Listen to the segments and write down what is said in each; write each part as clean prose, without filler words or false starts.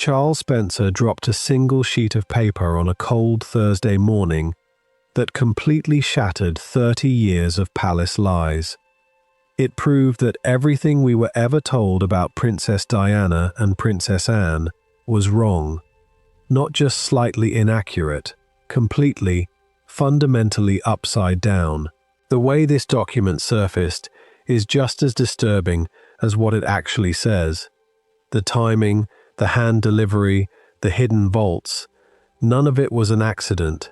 Charles Spencer dropped a single sheet of paper on a cold Thursday morning that completely shattered 30 years of palace lies. It proved that everything we were ever told about Princess Diana and Princess Anne was wrong. Not just slightly inaccurate, completely, fundamentally upside down. The way this document surfaced is just as disturbing as what it actually says. The timing, the hand delivery, the hidden vaults, none of it was an accident.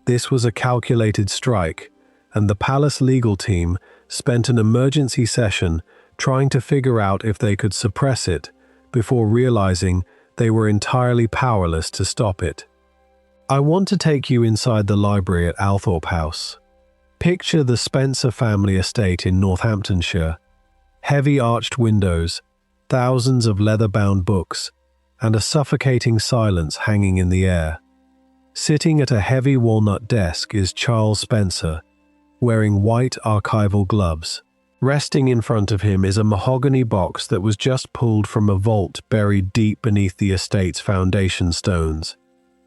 This was a calculated strike, and the palace legal team spent an emergency session trying to figure out if they could suppress it before realizing they were entirely powerless to stop it. I want to take you inside the library at Althorp House. Picture the Spencer family estate in Northamptonshire. Heavy arched windows, thousands of leather-bound books, and a suffocating silence hanging in the air. Sitting at a heavy walnut desk is Charles Spencer, wearing white archival gloves. Resting in front of him is a mahogany box that was just pulled from a vault buried deep beneath the estate's foundation stones.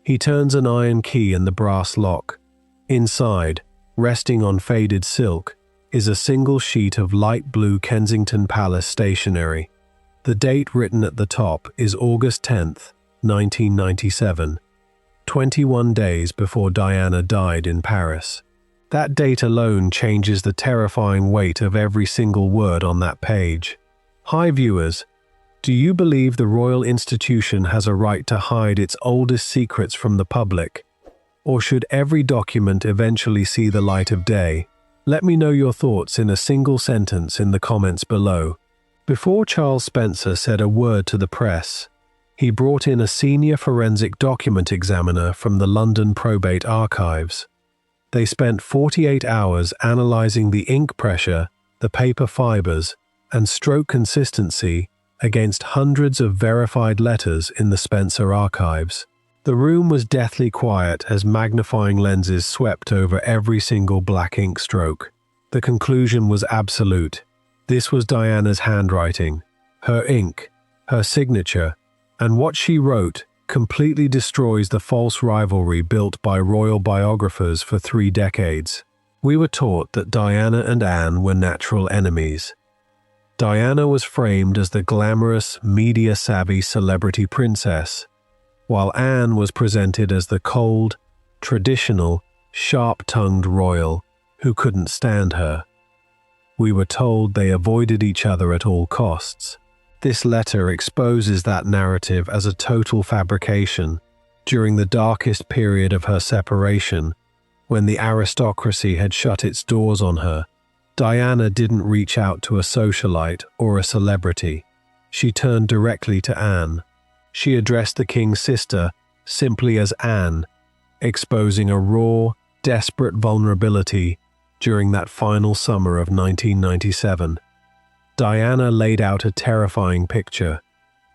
He turns an iron key in the brass lock. Inside, resting on faded silk, is a single sheet of light blue Kensington Palace stationery. The date written at the top is August 10th, 1997, 21 days before Diana died in Paris. That date alone changes the terrifying weight of every single word on that page. Hi viewers, do you believe the royal institution has a right to hide its oldest secrets from the public? Or should every document eventually see the light of day? Let me know your thoughts in a single sentence in the comments below. Before Charles Spencer said a word to the press, he brought in a senior forensic document examiner from the London Probate Archives. They spent 48 hours analyzing the ink pressure, the paper fibers, and stroke consistency against hundreds of verified letters in the Spencer archives. The room was deathly quiet as magnifying lenses swept over every single black ink stroke. The conclusion was absolute. This was Diana's handwriting, her ink, her signature, and what she wrote completely destroys the false rivalry built by royal biographers for 3 decades. We were taught that Diana and Anne were natural enemies. Diana was framed as the glamorous, media-savvy celebrity princess, while Anne was presented as the cold, traditional, sharp-tongued royal who couldn't stand her. We were told they avoided each other at all costs. This letter exposes that narrative as a total fabrication. During the darkest period of her separation, when the aristocracy had shut its doors on her, Diana didn't reach out to a socialite or a celebrity. She turned directly to Anne. She addressed the king's sister simply as Anne, exposing a raw, desperate vulnerability during that final summer of 1997. Diana laid out a terrifying picture.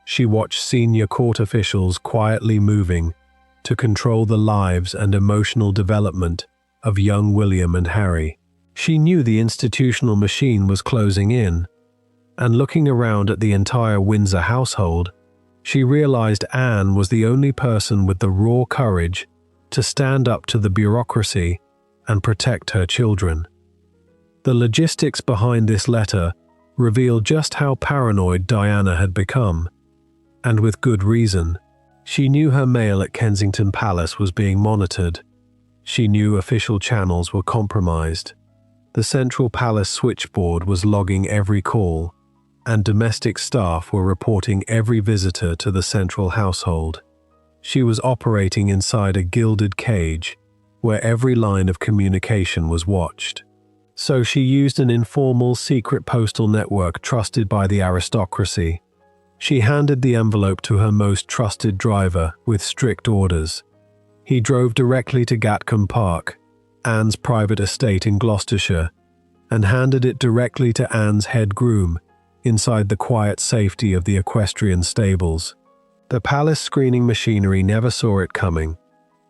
She watched senior court officials quietly moving to control the lives and emotional development of young William and Harry. She knew the institutional machine was closing in, and looking around at the entire Windsor household, she realized Anne was the only person with the raw courage to stand up to the bureaucracy and protect her children. The logistics behind this letter revealed just how paranoid Diana had become, and with good reason. She knew her mail at Kensington Palace was being monitored. She knew official channels were compromised. The central palace switchboard was logging every call, and domestic staff were reporting every visitor to the central household. She was operating inside a gilded cage where every line of communication was watched. So she used an informal secret postal network trusted by the aristocracy. She handed the envelope to her most trusted driver with strict orders. He drove directly to Gatcombe Park, Anne's private estate in Gloucestershire, and handed it directly to Anne's head groom inside the quiet safety of the equestrian stables. The palace screening machinery never saw it coming.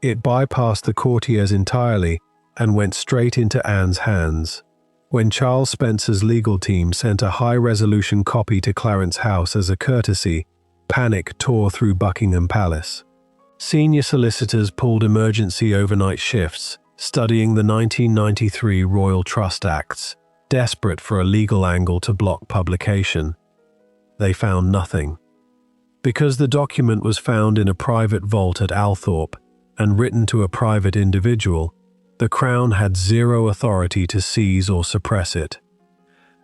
It bypassed the courtiers entirely and went straight into Anne's hands. When Charles Spencer's legal team sent a high-resolution copy to Clarence House as a courtesy, panic tore through Buckingham Palace. Senior solicitors pulled emergency overnight shifts, studying the 1993 Royal Trust Acts, desperate for a legal angle to block publication. They found nothing. Because the document was found in a private vault at Althorp and written to a private individual, the Crown had zero authority to seize or suppress it.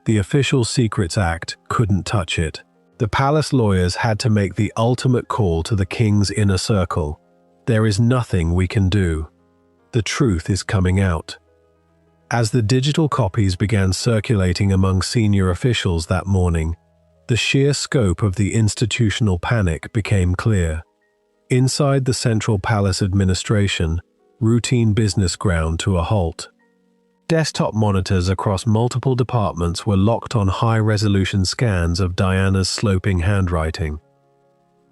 The Official Secrets Act couldn't touch it. The palace lawyers had to make the ultimate call to the king's inner circle. There is nothing we can do. The truth is coming out. As the digital copies began circulating among senior officials that morning, the sheer scope of the institutional panic became clear. Inside the Central Palace administration, routine business ground to a halt. Desktop monitors across multiple departments were locked on high-resolution scans of Diana's sloping handwriting.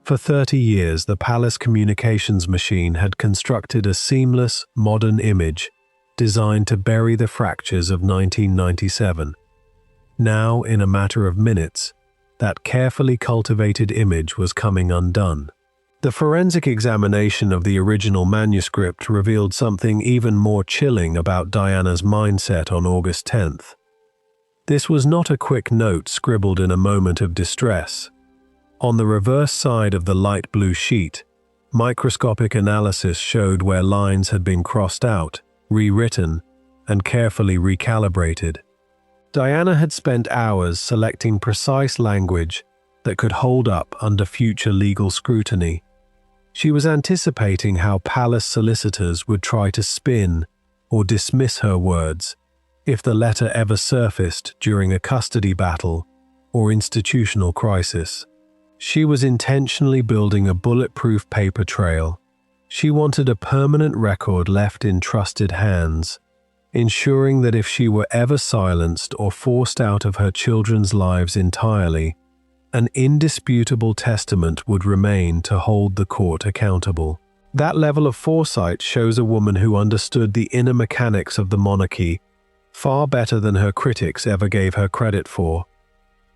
For 30 years, the palace communications machine had constructed a seamless, modern image designed to bury the fractures of 1997. Now, in a matter of minutes, that carefully cultivated image was coming undone. The forensic examination of the original manuscript revealed something even more chilling about Diana's mindset on August 10th. This was not a quick note scribbled in a moment of distress. On the reverse side of the light blue sheet, microscopic analysis showed where lines had been crossed out, rewritten, and carefully recalibrated. Diana had spent hours selecting precise language that could hold up under future legal scrutiny. She was anticipating how palace solicitors would try to spin or dismiss her words if the letter ever surfaced during a custody battle or institutional crisis. She was intentionally building a bulletproof paper trail. She wanted a permanent record left in trusted hands, ensuring that if she were ever silenced or forced out of her children's lives entirely, an indisputable testament would remain to hold the court accountable. That level of foresight shows a woman who understood the inner mechanics of the monarchy far better than her critics ever gave her credit for.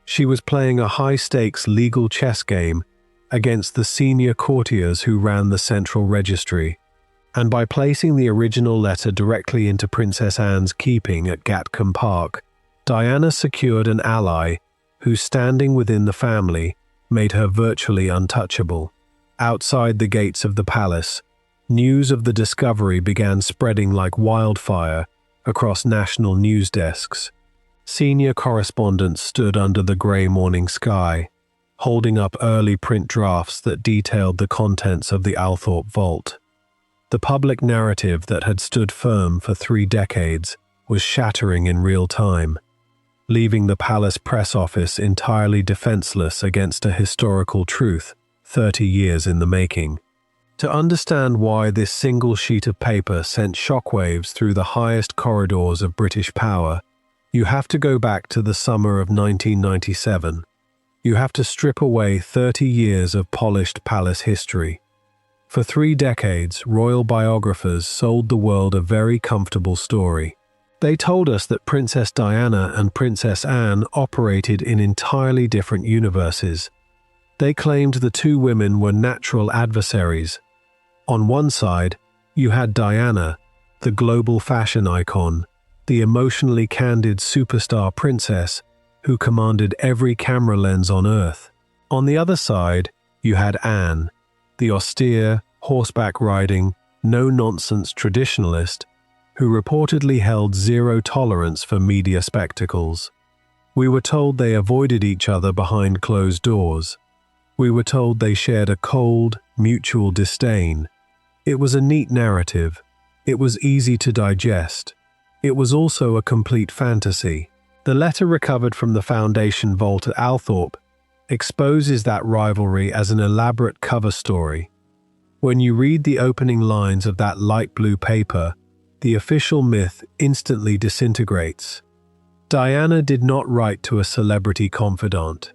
She was playing a high-stakes legal chess game against the senior courtiers who ran the central registry, and by placing the original letter directly into Princess Anne's keeping at Gatcombe Park, Diana secured an ally whose standing within the family made her virtually untouchable. Outside the gates of the palace, news of the discovery began spreading like wildfire across national news desks. Senior correspondents stood under the grey morning sky, holding up early print drafts that detailed the contents of the Althorp vault. The public narrative that had stood firm for 3 decades was shattering in real time, leaving the palace press office entirely defenseless against a historical truth 30 years in the making. To understand why this single sheet of paper sent shockwaves through the highest corridors of British power, you have to go back to the summer of 1997. You have to strip away 30 years of polished palace history. For 3 decades, royal biographers sold the world a very comfortable story. They told us that Princess Diana and Princess Anne operated in entirely different universes. They claimed the 2 women were natural adversaries. On one side, you had Diana, the global fashion icon, the emotionally candid superstar princess who commanded every camera lens on Earth. On the other side, you had Anne, the austere, horseback-riding, no-nonsense traditionalist who reportedly held zero tolerance for media spectacles. We were told they avoided each other behind closed doors. We were told they shared a cold, mutual disdain. It was a neat narrative. It was easy to digest. It was also a complete fantasy. The letter recovered from the Foundation vault at Althorp exposes that rivalry as an elaborate cover story. When you read the opening lines of that light blue paper, the official myth instantly disintegrates. Diana did not write to a celebrity confidant.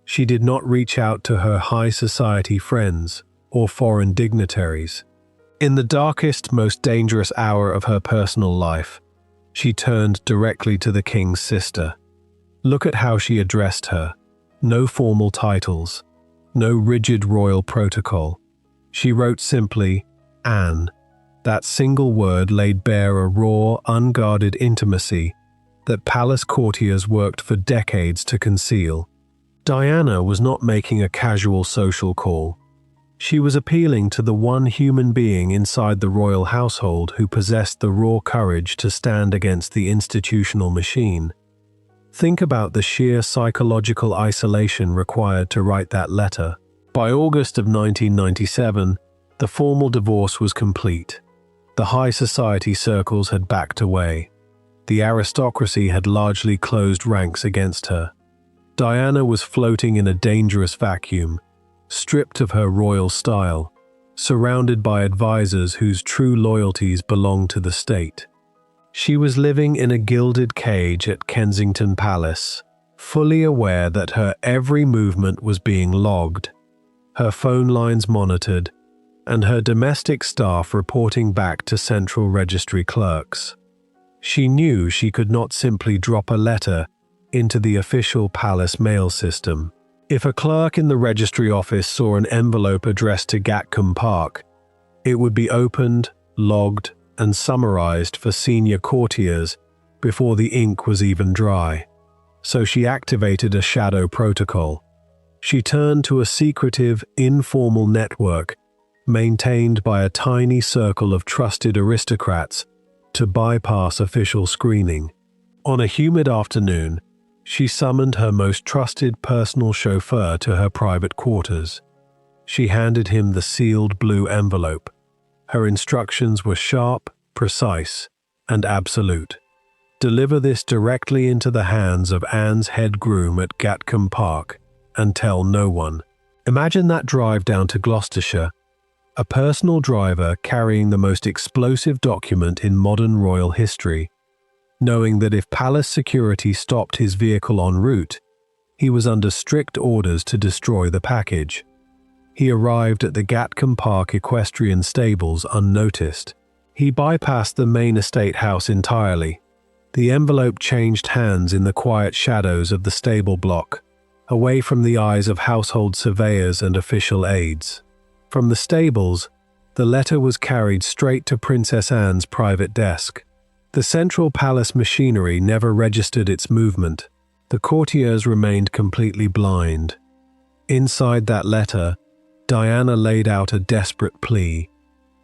She did not reach out to her high society friends or foreign dignitaries. In the darkest, most dangerous hour of her personal life, she turned directly to the king's sister. Look at how she addressed her. No formal titles, no rigid royal protocol. She wrote simply, Anne. That single word laid bare a raw, unguarded intimacy that palace courtiers worked for decades to conceal. Diana was not making a casual social call. She was appealing to the one human being inside the royal household who possessed the raw courage to stand against the institutional machine. Think about the sheer psychological isolation required to write that letter. By August of 1997, the formal divorce was complete. The high society circles had backed away. The aristocracy had largely closed ranks against her. Diana was floating in a dangerous vacuum, stripped of her royal style, surrounded by advisors whose true loyalties belonged to the state. She was living in a gilded cage at Kensington Palace, fully aware that her every movement was being logged, her phone lines monitored, and her domestic staff reporting back to central registry clerks. She knew she could not simply drop a letter into the official palace mail system. If a clerk in the registry office saw an envelope addressed to Gatcombe Park, it would be opened, logged, and summarized for senior courtiers before the ink was even dry. So she activated a shadow protocol. She turned to a secretive, informal network maintained by a tiny circle of trusted aristocrats to bypass official screening. On a humid afternoon, she summoned her most trusted personal chauffeur to her private quarters. She handed him the sealed blue envelope. Her instructions were sharp, precise, and absolute. Deliver this directly into the hands of Anne's head groom at Gatcombe Park and tell no one. Imagine that drive down to Gloucestershire, a personal driver carrying the most explosive document in modern royal history, knowing that if palace security stopped his vehicle en route, he was under strict orders to destroy the package. He arrived at the Gatcombe Park equestrian stables unnoticed. He bypassed the main estate house entirely. The envelope changed hands in the quiet shadows of the stable block, away from the eyes of household surveyors and official aides. From the stables, the letter was carried straight to Princess Anne's private desk. The central palace machinery never registered its movement. The courtiers remained completely blind. Inside that letter, Diana laid out a desperate plea.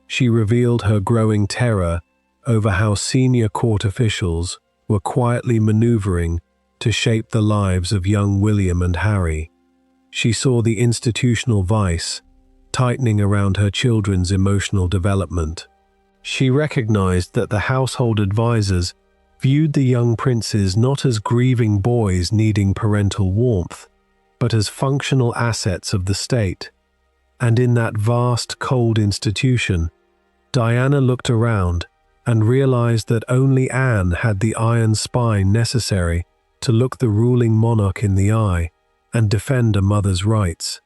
She revealed her growing terror over how senior court officials were quietly maneuvering to shape the lives of young William and Harry. She saw the institutional vice tightening around her children's emotional development. She recognized that the household advisors viewed the young princes not as grieving boys needing parental warmth, but as functional assets of the state. And in that vast, cold institution, Diana looked around and realized that only Anne had the iron spine necessary to look the ruling monarch in the eye and defend a mother's rights.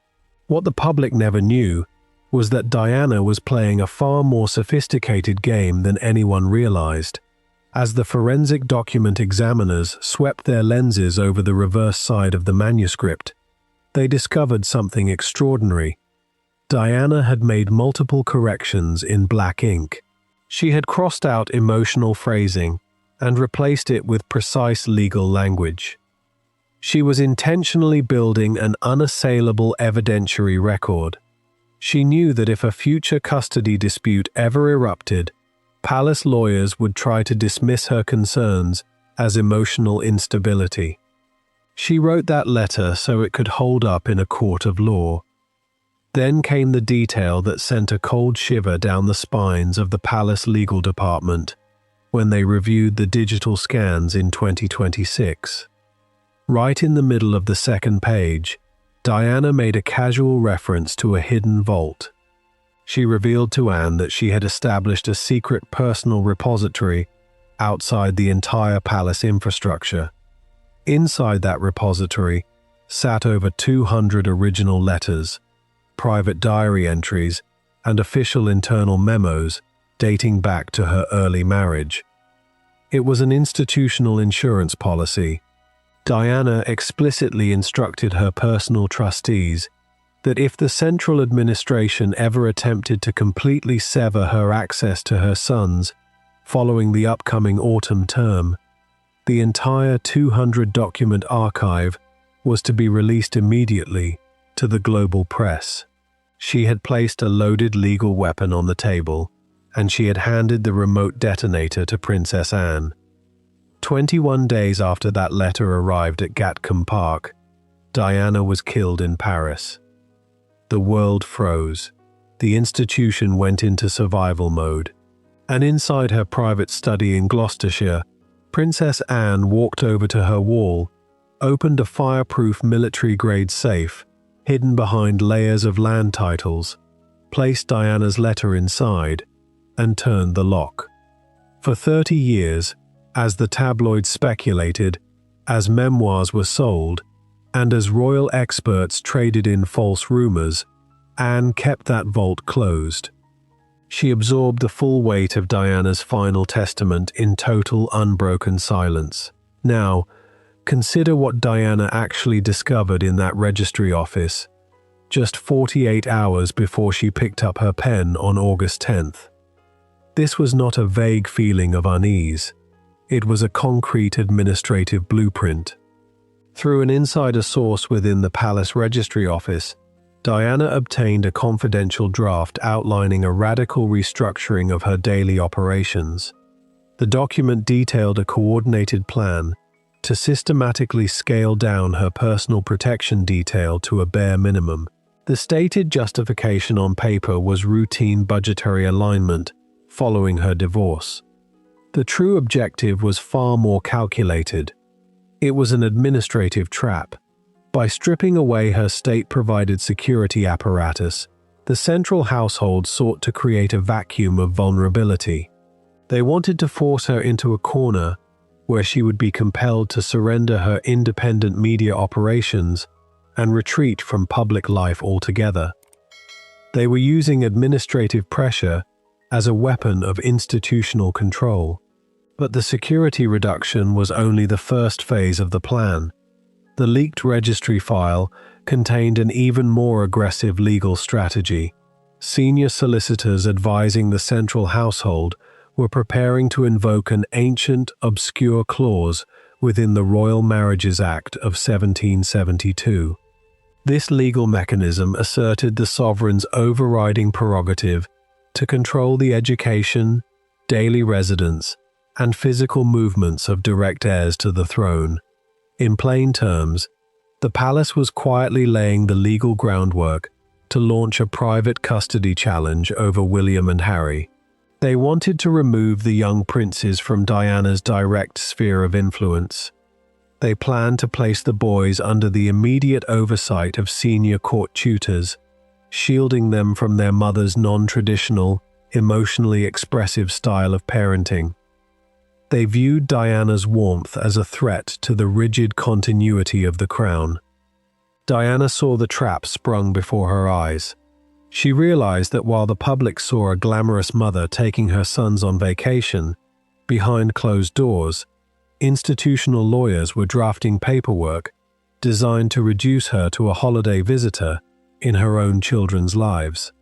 What the public never knew was that Diana was playing a far more sophisticated game than anyone realized. As the forensic document examiners swept their lenses over the reverse side of the manuscript, they discovered something extraordinary. Diana had made multiple corrections in black ink. She had crossed out emotional phrasing and replaced it with precise legal language. She was intentionally building an unassailable evidentiary record. She knew that if a future custody dispute ever erupted, palace lawyers would try to dismiss her concerns as emotional instability. She wrote that letter so it could hold up in a court of law. Then came the detail that sent a cold shiver down the spines of the palace legal department when they reviewed the digital scans in 2026. Right in the middle of the second page, Diana made a casual reference to a hidden vault. She revealed to Anne that she had established a secret personal repository outside the entire palace infrastructure. Inside that repository sat over 200 original letters, private diary entries, and official internal memos dating back to her early marriage. It was an institutional insurance policy. Diana explicitly instructed her personal trustees, that if the central administration ever attempted to completely sever her access to her sons following the upcoming autumn term, the entire 200-document archive was to be released immediately to the global press. She had placed a loaded legal weapon on the table, and she had handed the remote detonator to Princess Anne. 21 days after that letter arrived at Gatcombe Park, Diana was killed in Paris. The world froze. The institution went into survival mode. And inside her private study in Gloucestershire, Princess Anne walked over to her wall, opened a fireproof military-grade safe hidden behind layers of land titles, placed Diana's letter inside, and turned the lock. For 30 years, as the tabloids speculated, as memoirs were sold, and as royal experts traded in false rumors, Anne kept that vault closed. She absorbed the full weight of Diana's final testament in total unbroken silence. Now, consider what Diana actually discovered in that registry office, just 48 hours before she picked up her pen on August 10th. This was not a vague feeling of unease. It was a concrete administrative blueprint. Through an insider source within the Palace Registry Office, Diana obtained a confidential draft outlining a radical restructuring of her daily operations. The document detailed a coordinated plan to systematically scale down her personal protection detail to a bare minimum. The stated justification on paper was routine budgetary alignment following her divorce. The true objective was far more calculated. It was an administrative trap. By stripping away her state-provided security apparatus, the central household sought to create a vacuum of vulnerability. They wanted to force her into a corner where she would be compelled to surrender her independent media operations and retreat from public life altogether. They were using administrative pressure as a weapon of institutional control. But the security reduction was only the first phase of the plan. The leaked registry file contained an even more aggressive legal strategy. Senior solicitors advising the central household were preparing to invoke an ancient, obscure clause within the Royal Marriages Act of 1772. This legal mechanism asserted the sovereign's overriding prerogative to control the education, daily residence, and physical movements of direct heirs to the throne. In plain terms, the palace was quietly laying the legal groundwork to launch a private custody challenge over William and Harry. They wanted to remove the young princes from Diana's direct sphere of influence. They planned to place the boys under the immediate oversight of senior court tutors, shielding them from their mother's non-traditional, emotionally expressive style of parenting. They viewed Diana's warmth as a threat to the rigid continuity of the crown. Diana saw the trap sprung before her eyes. She realized that while the public saw a glamorous mother taking her sons on vacation, behind closed doors, institutional lawyers were drafting paperwork designed to reduce her to a holiday visitor in her own children's lives.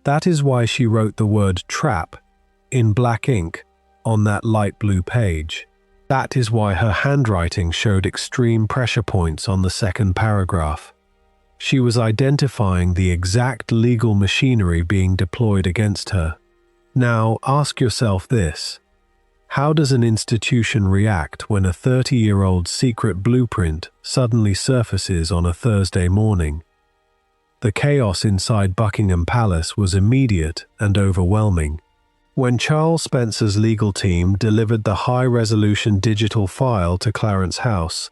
That is why she wrote the word trap in black ink on that light blue page. That is why her handwriting showed extreme pressure points on the second paragraph. She was identifying the exact legal machinery being deployed against her. Now, ask yourself this. How does an institution react when a 30-year-old secret blueprint suddenly surfaces on a Thursday morning? The chaos inside Buckingham Palace was immediate and overwhelming. When Charles Spencer's legal team delivered the high-resolution digital file to Clarence House,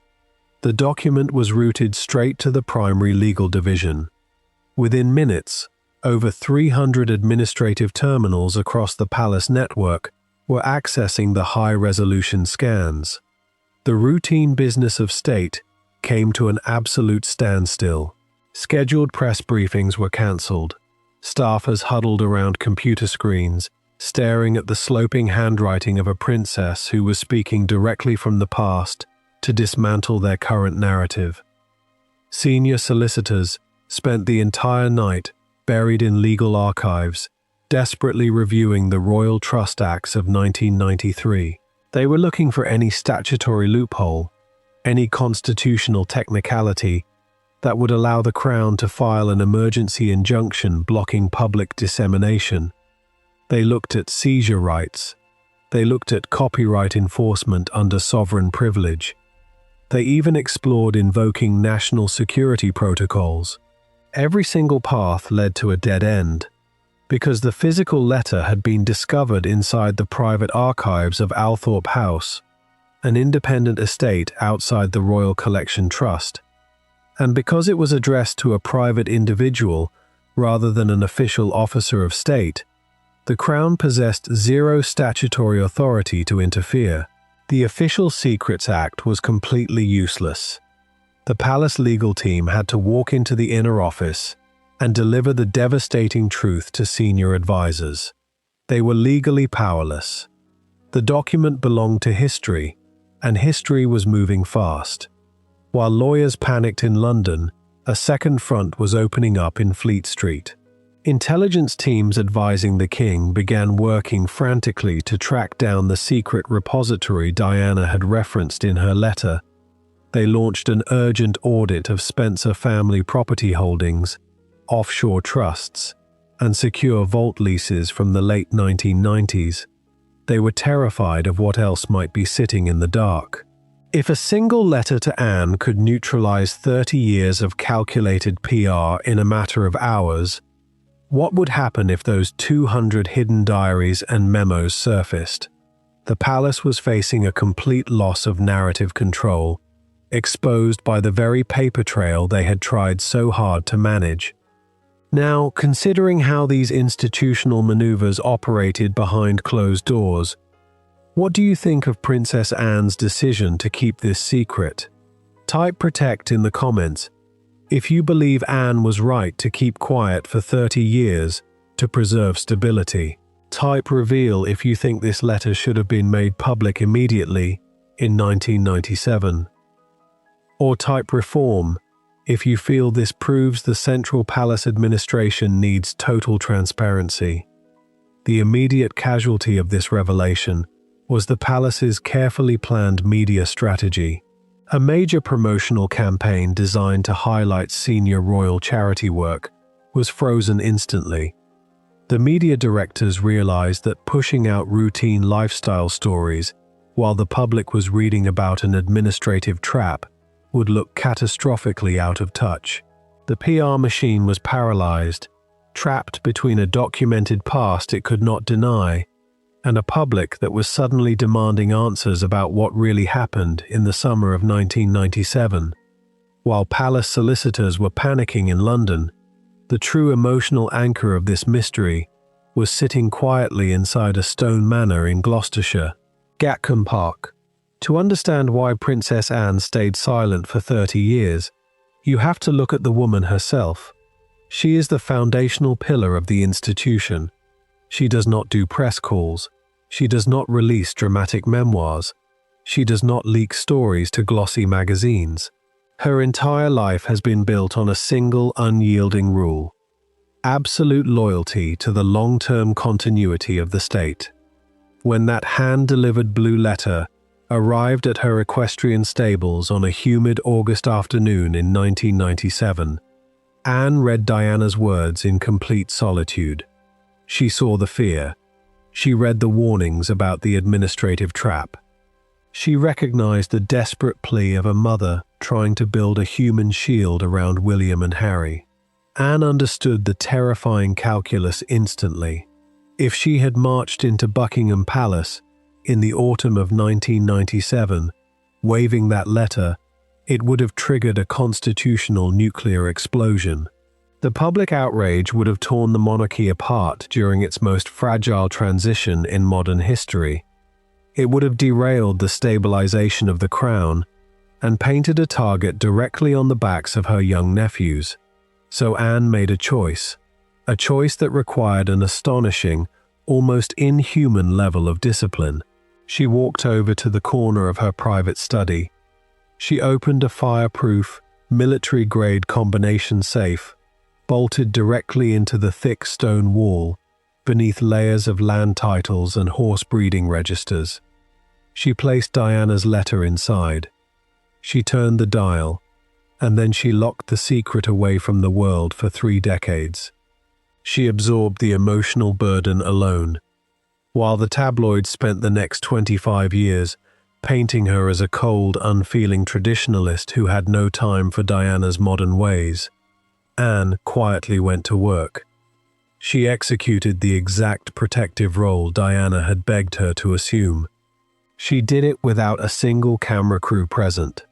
the document was routed straight to the primary legal division. Within minutes, over 300 administrative terminals across the palace network were accessing the high-resolution scans. The routine business of state came to an absolute standstill. Scheduled press briefings were cancelled. Staffers huddled around computer screens, staring at the sloping handwriting of a princess who was speaking directly from the past to dismantle their current narrative. Senior solicitors, spent the entire night buried in legal archives, desperately reviewing the Royal Trust Acts of 1993. They were looking for any statutory loophole, any constitutional technicality that would allow the Crown to file an emergency injunction blocking public dissemination. They looked at seizure rights. They looked at copyright enforcement under sovereign privilege. They even explored invoking national security protocols. Every single path led to a dead end, because the physical letter had been discovered inside the private archives of Althorp House, an independent estate outside the Royal Collection Trust. And because it was addressed to a private individual rather than an official officer of state, the Crown possessed zero statutory authority to interfere. The Official Secrets Act was completely useless. The palace legal team had to walk into the inner office and deliver the devastating truth to senior advisors. They were legally powerless. The document belonged to history, and history was moving fast. While lawyers panicked in London, a second front was opening up in Fleet Street. Intelligence teams advising the king began working frantically to track down the secret repository Diana had referenced in her letter. They launched an urgent audit of Spencer family property holdings, offshore trusts, and secure vault leases from the late 1990s. They were terrified of what else might be sitting in the dark. If a single letter to Anne could neutralize 30 years of calculated PR in a matter of hours, what would happen if those 200 hidden diaries and memos surfaced? The palace was facing a complete loss of narrative control, exposed by the very paper trail they had tried so hard to manage. Now, considering how these institutional maneuvers operated behind closed doors, what do you think of Princess Anne's decision to keep this secret? Type protect in the comments if you believe Anne was right to keep quiet for 30 years to preserve stability. Type reveal if you think this letter should have been made public immediately in 1997. Or type reform if you feel this proves the Central Palace administration needs total transparency. The immediate casualty of this revelation was the palace's carefully planned media strategy. A major promotional campaign designed to highlight senior royal charity work was frozen instantly. The media directors realized that pushing out routine lifestyle stories while the public was reading about an administrative trap would look catastrophically out of touch. The PR machine was paralyzed, trapped between a documented past it could not deny and a public that was suddenly demanding answers about what really happened in the summer of 1997. While palace solicitors were panicking in London, the true emotional anchor of this mystery was sitting quietly inside a stone manor in Gloucestershire, Gatcombe Park. To understand why Princess Anne stayed silent for 30 years, you have to look at the woman herself. She is the foundational pillar of the institution. She does not do press calls. She does not release dramatic memoirs. She does not leak stories to glossy magazines. Her entire life has been built on a single unyielding rule: absolute loyalty to the long-term continuity of the state. When that hand-delivered blue letter arrived at her equestrian stables on a humid August afternoon in 1997, Anne read Diana's words in complete solitude. She saw the fear. She read the warnings about the administrative trap. She recognized the desperate plea of a mother trying to build a human shield around William and Harry. Anne understood the terrifying calculus instantly. If she had marched into Buckingham Palace in the autumn of 1997, waving that letter, it would have triggered a constitutional nuclear explosion. The public outrage would have torn the monarchy apart during its most fragile transition in modern history. It would have derailed the stabilization of the crown and painted a target directly on the backs of her young nephews. So Anne made a choice that required an astonishing, almost inhuman level of discipline. She walked over to the corner of her private study. She opened a fireproof, military-grade combination safe bolted directly into the thick stone wall, beneath layers of land titles and horse breeding registers. She placed Diana's letter inside. She turned the dial, and then she locked the secret away from the world for 3 decades. She absorbed the emotional burden alone, while the tabloids spent the next 25 years painting her as a cold, unfeeling traditionalist who had no time for Diana's modern ways. Anne quietly went to work. She executed the exact protective role Diana had begged her to assume. She did it without a single camera crew present.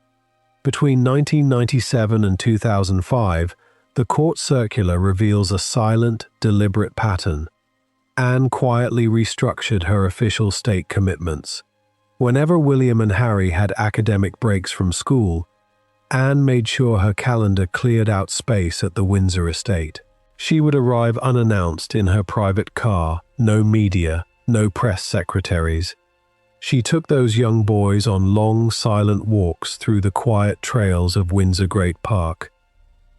Between 1997 and 2005, the court circular reveals a silent, deliberate pattern. Anne quietly restructured her official state commitments. Whenever William and Harry had academic breaks from school, Anne made sure her calendar cleared out space at the Windsor estate. She would arrive unannounced in her private car, no media, no press secretaries. She took those young boys on long, silent walks through the quiet trails of Windsor Great Park.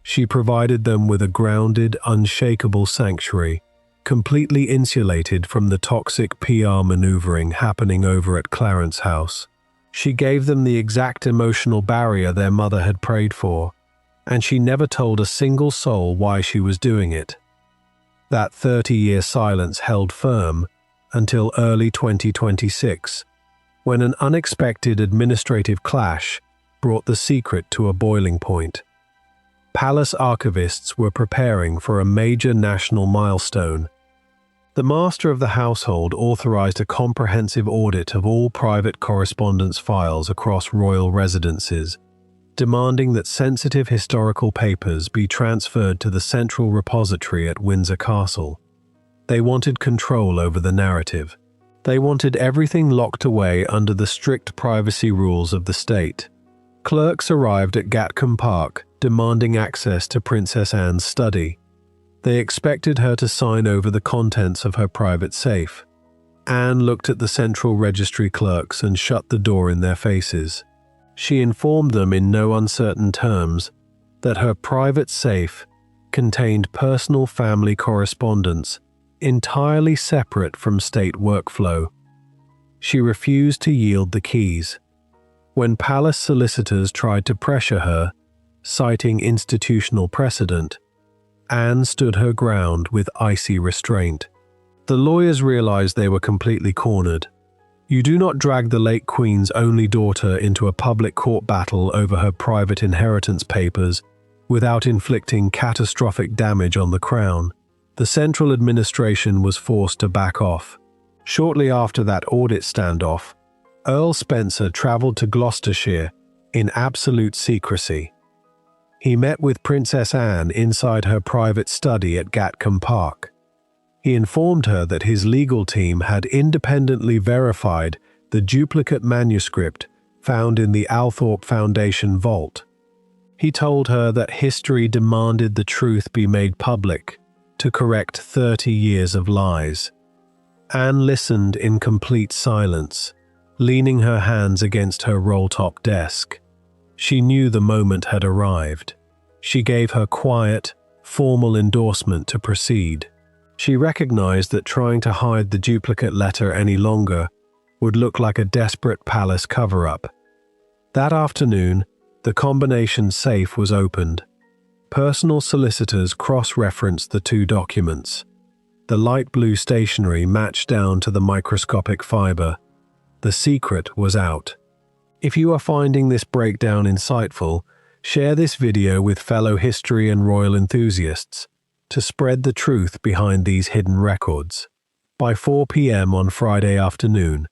She provided them with a grounded, unshakable sanctuary, completely insulated from the toxic PR maneuvering happening over at Clarence House. She gave them the exact emotional barrier their mother had prayed for, and she never told a single soul why she was doing it. That 30-year silence held firm until early 2026, when an unexpected administrative clash brought the secret to a boiling point. Palace archivists were preparing for a major national milestone. The master of the household authorized a comprehensive audit of all private correspondence files across royal residences, demanding that sensitive historical papers be transferred to the central repository at Windsor Castle. They wanted control over the narrative. They wanted everything locked away under the strict privacy rules of the state. Clerks arrived at Gatcombe Park, demanding access to Princess Anne's study. They expected her to sign over the contents of her private safe. Anne looked at the central registry clerks and shut the door in their faces. She informed them in no uncertain terms that her private safe contained personal family correspondence entirely separate from state workflow. She refused to yield the keys. When palace solicitors tried to pressure her, citing institutional precedent, Anne stood her ground with icy restraint. The lawyers realized they were completely cornered. You do not drag the late Queen's only daughter into a public court battle over her private inheritance papers without inflicting catastrophic damage on the crown. The central administration was forced to back off. Shortly after that audit standoff, Earl Spencer traveled to Gloucestershire in absolute secrecy. He met with Princess Anne inside her private study at Gatcombe Park. He informed her that his legal team had independently verified the duplicate manuscript found in the Althorp Foundation vault. He told her that history demanded the truth be made public to correct 30 years of lies. Anne listened in complete silence, leaning her hands against her roll-top desk. She knew the moment had arrived. She gave her quiet, formal endorsement to proceed. She recognized that trying to hide the duplicate letter any longer would look like a desperate palace cover-up. That afternoon, the combination safe was opened. Personal solicitors cross-referenced the 2 documents. The light blue stationery matched down to the microscopic fiber. The secret was out. If you are finding this breakdown insightful, share this video with fellow history and royal enthusiasts to spread the truth behind these hidden records. By 4 p.m. on Friday afternoon,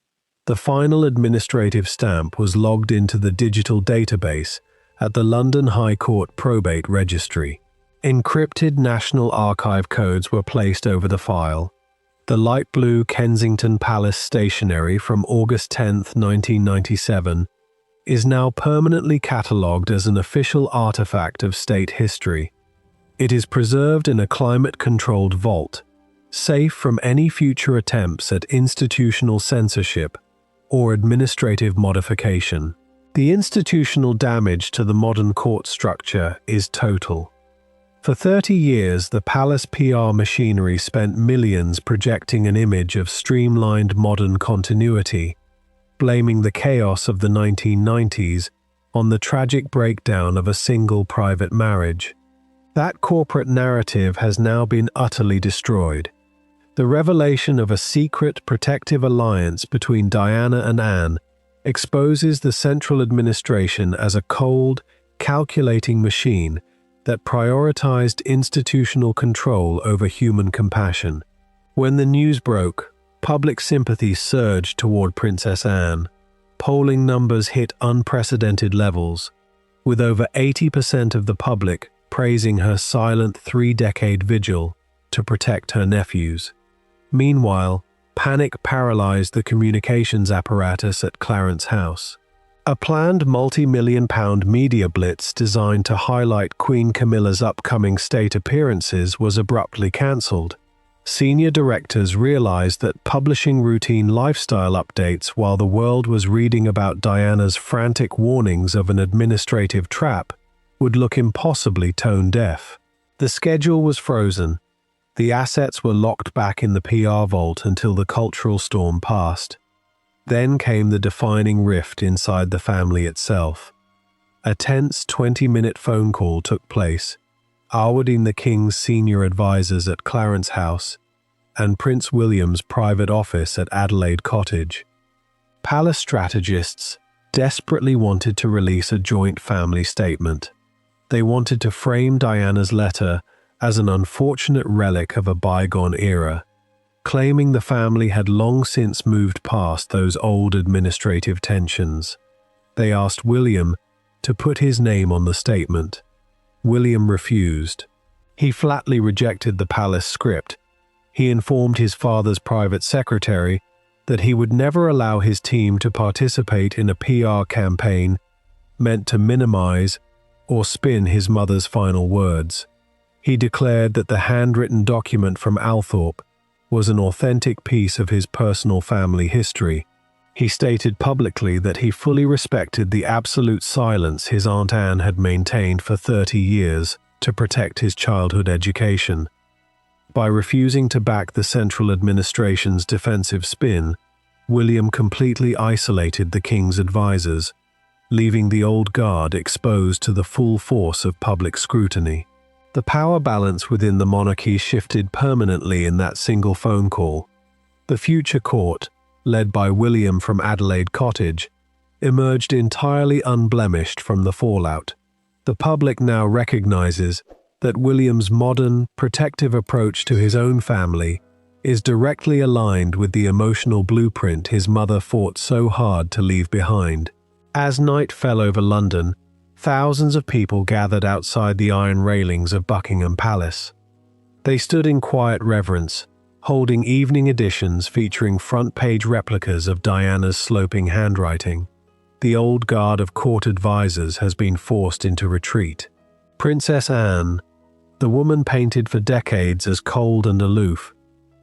the final administrative stamp was logged into the digital database at the London High Court Probate Registry. Encrypted National Archive codes were placed over the file. The light blue Kensington Palace stationery from August 10, 1997, is now permanently catalogued as an official artifact of state history. It is preserved in a climate-controlled vault, safe from any future attempts at institutional censorship or administrative modification. The institutional damage to the modern court structure is total. For 30 years, the palace PR machinery spent millions projecting an image of streamlined modern continuity, blaming the chaos of the 1990s on the tragic breakdown of a single private marriage. That corporate narrative has now been utterly destroyed. The revelation of a secret protective alliance between Diana and Anne exposes the central administration as a cold, calculating machine that prioritized institutional control over human compassion. When the news broke, public sympathy surged toward Princess Anne. Polling numbers hit unprecedented levels, with over 80% of the public praising her silent 3-decade vigil to protect her nephews. Meanwhile, panic paralyzed the communications apparatus at Clarence House. A planned multi-million-pound media blitz designed to highlight Queen Camilla's upcoming state appearances was abruptly cancelled. Senior directors realized that publishing routine lifestyle updates while the world was reading about Diana's frantic warnings of an administrative trap would look impossibly tone-deaf. The schedule was frozen. The assets were locked back in the PR vault until the cultural storm passed. Then came the defining rift inside the family itself. A tense 20-minute phone call took place, awarding the King's senior advisors at Clarence House and Prince William's private office at Adelaide Cottage. Palace strategists desperately wanted to release a joint family statement. They wanted to frame Diana's letter as an unfortunate relic of a bygone era, claiming the family had long since moved past those old administrative tensions. They asked William to put his name on the statement. William refused. He flatly rejected the palace script. He informed his father's private secretary that he would never allow his team to participate in a PR campaign meant to minimize or spin his mother's final words. He declared that the handwritten document from Althorp was an authentic piece of his personal family history. He stated publicly that he fully respected the absolute silence his Aunt Anne had maintained for 30 years to protect his childhood education. By refusing to back the central administration's defensive spin, William completely isolated the King's advisors, leaving the old guard exposed to the full force of public scrutiny. The power balance within the monarchy shifted permanently in that single phone call. The future court, led by William from Adelaide Cottage, emerged entirely unblemished from the fallout. The public now recognizes that William's modern, protective approach to his own family is directly aligned with the emotional blueprint his mother fought so hard to leave behind. As night fell over London, thousands of people gathered outside the iron railings of Buckingham Palace. They stood in quiet reverence, holding evening editions featuring front-page replicas of Diana's sloping handwriting. The old guard of court advisors has been forced into retreat. Princess Anne, the woman painted for decades as cold and aloof,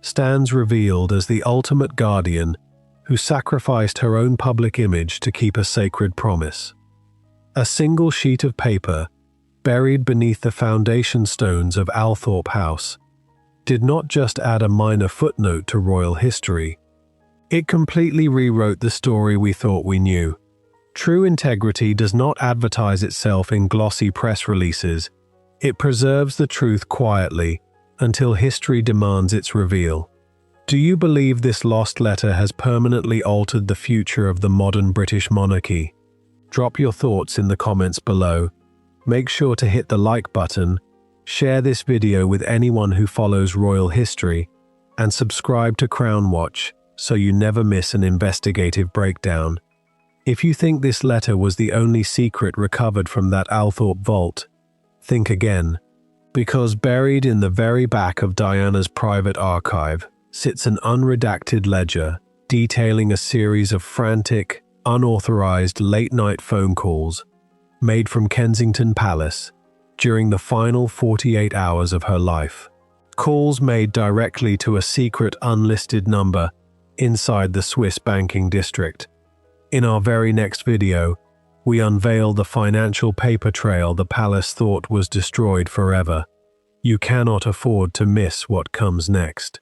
stands revealed as the ultimate guardian who sacrificed her own public image to keep a sacred promise. A single sheet of paper, buried beneath the foundation stones of Althorp House, did not just add a minor footnote to royal history. It completely rewrote the story we thought we knew. True integrity does not advertise itself in glossy press releases. It preserves the truth quietly until history demands its reveal. Do you believe this lost letter has permanently altered the future of the modern British monarchy? Drop your thoughts in the comments below. Make sure to hit the like button, share this video with anyone who follows royal history, and subscribe to Crown Watch so you never miss an investigative breakdown. If you think this letter was the only secret recovered from that Althorp vault, think again, because buried in the very back of Diana's private archive sits an unredacted ledger detailing a series of frantic, unauthorized late-night phone calls made from Kensington Palace during the final 48 hours of her life. Calls made directly to a secret unlisted number inside the Swiss banking district. In our very next video, we unveil the financial paper trail the palace thought was destroyed forever. You cannot afford to miss what comes next.